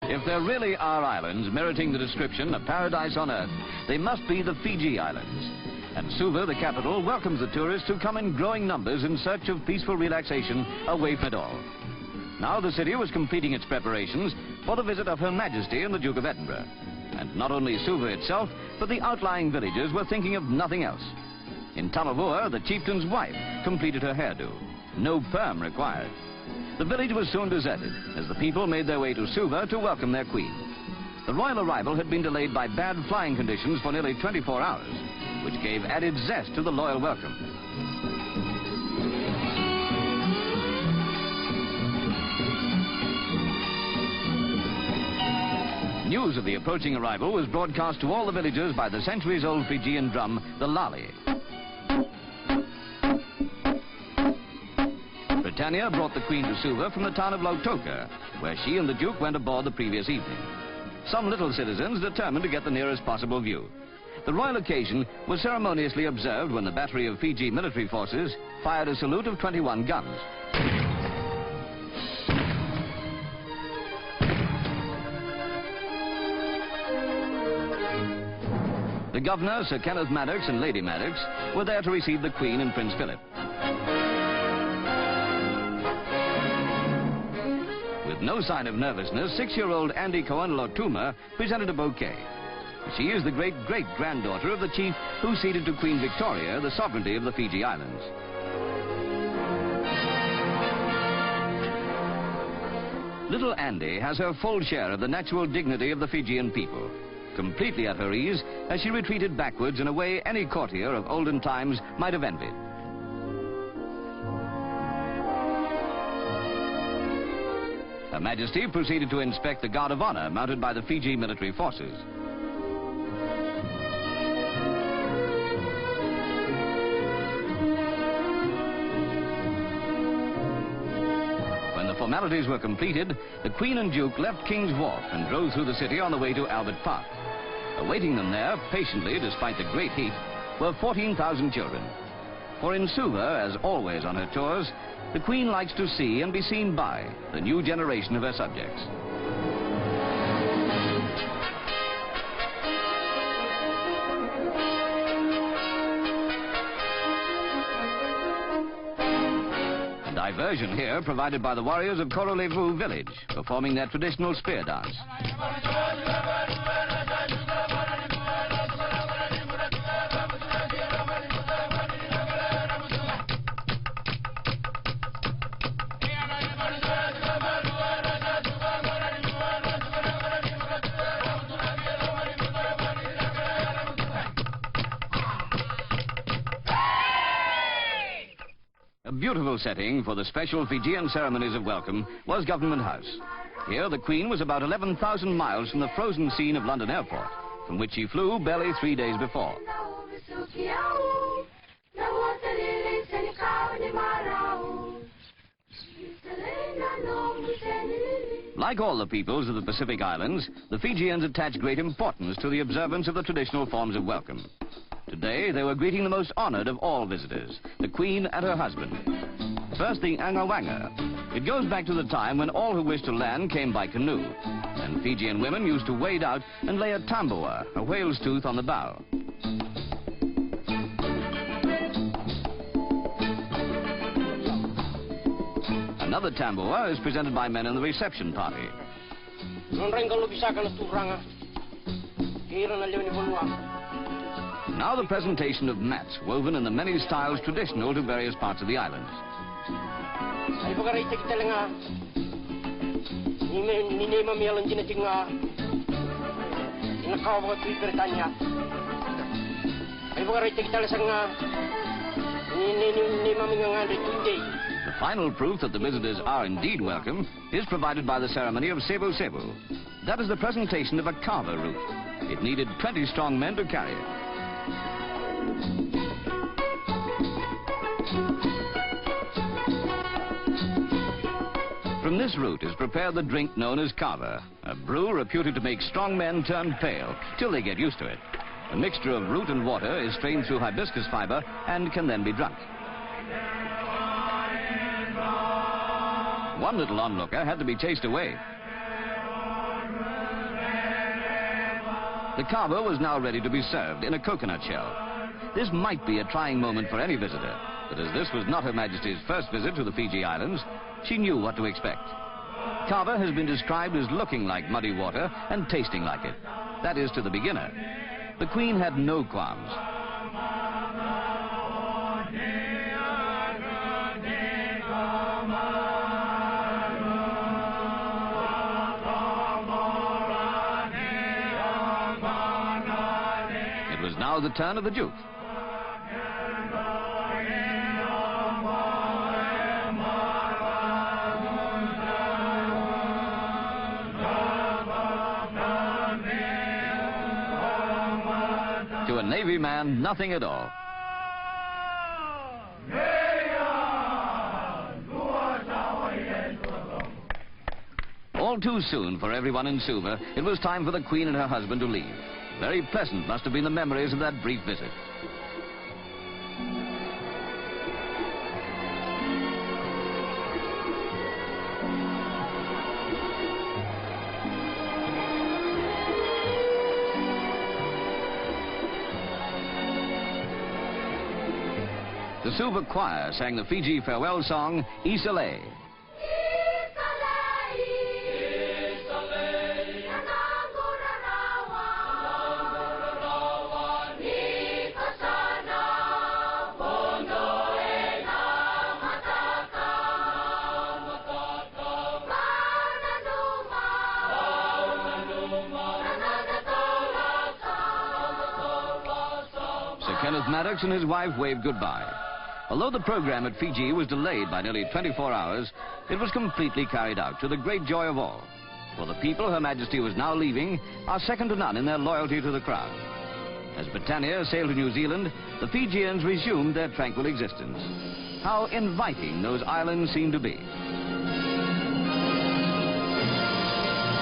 If there really are islands meriting the description of paradise on earth, they must be the Fiji Islands. And Suva, the capital, welcomes the tourists who come in growing numbers in search of peaceful relaxation away from it all. Now the city was completing its preparations for the visit of Her Majesty and the Duke of Edinburgh. And not only Suva itself, but the outlying villages were thinking of nothing else. In Tamavua, the chieftain's wife completed her hairdo. No perm required. The village was soon deserted as the people made their way to Suva to welcome their queen. The royal arrival had been delayed by bad flying conditions for nearly 24 hours, which gave added zest to the loyal welcome. News of the approaching arrival was broadcast to all the villagers by the centuries-old Fijian drum, the lali. Britannia brought the Queen to Suva from the town of Lautoka, where she and the Duke went aboard the previous evening. Some little citizens determined to get the nearest possible view. The royal occasion was ceremoniously observed when the battery of Fiji military forces fired a salute of 21 guns. The governor, Sir Kenneth Maddox, and Lady Maddox were there to receive the Queen and Prince Philip. With no sign of nervousness, 6-year-old Andy Cohen Lotuma presented a bouquet. She is the great-great-granddaughter of the chief who ceded to Queen Victoria the sovereignty of the Fiji Islands. Little Andy has her full share of the natural dignity of the Fijian people, completely at her ease as she retreated backwards in a way any courtier of olden times might have envied. Her Majesty proceeded to inspect the Guard of Honor mounted by the Fiji military forces. When the formalities were completed, the Queen and Duke left King's Wharf and drove through the city on the way to Albert Park. Awaiting them there, patiently, despite the great heat, were 14,000 children. For in Suva, as always on her tours, the Queen likes to see and be seen by the new generation of her subjects. A diversion here provided by the warriors of Korolevu village, performing their traditional spear dance. A beautiful setting for the special Fijian ceremonies of welcome was Government House. Here the Queen was about 11,000 miles from the frozen scene of London Airport, from which she flew barely 3 days before. Like all the peoples of the Pacific Islands, the Fijians attach great importance to the observance of the traditional forms of welcome. Today, they were greeting the most honored of all visitors, the Queen and her husband. First, the angawanga. It goes back to the time when all who wished to land came by canoe, and Fijian women used to wade out and lay a tamboa, a whale's tooth, on the bow. Another tamboa is presented by men in the reception party. Now the presentation of mats woven in the many styles traditional to various parts of the islands. The final proof that the visitors are indeed welcome is provided by the ceremony of Sebu Sebu. That is the presentation of a carver root. It needed 20 strong men to carry it. From this root is prepared the drink known as kava, a brew reputed to make strong men turn pale till they get used to it. A mixture of root and water is strained through hibiscus fiber and can then be drunk. One little onlooker had to be chased away. The kava was now ready to be served in a coconut shell. This might be a trying moment for any visitor, but as this was not Her Majesty's first visit to the Fiji Islands, she knew what to expect. Kava has been described as looking like muddy water and tasting like it. That is to the beginner. The Queen had no qualms. It was now the turn of the Duke. To a Navy man, nothing at all. All too soon for everyone in Suva, it was time for the Queen and her husband to leave. Very pleasant must have been the memories of that brief visit. The Suva choir sang the Fiji farewell song, Isale. Sir Kenneth Maddox and his wife waved goodbye. Although the program at Fiji was delayed by nearly 24 hours, it was completely carried out to the great joy of all. For the people Her Majesty was now leaving are second to none in their loyalty to the Crown. As Britannia sailed to New Zealand, the Fijians resumed their tranquil existence. How inviting those islands seemed to be.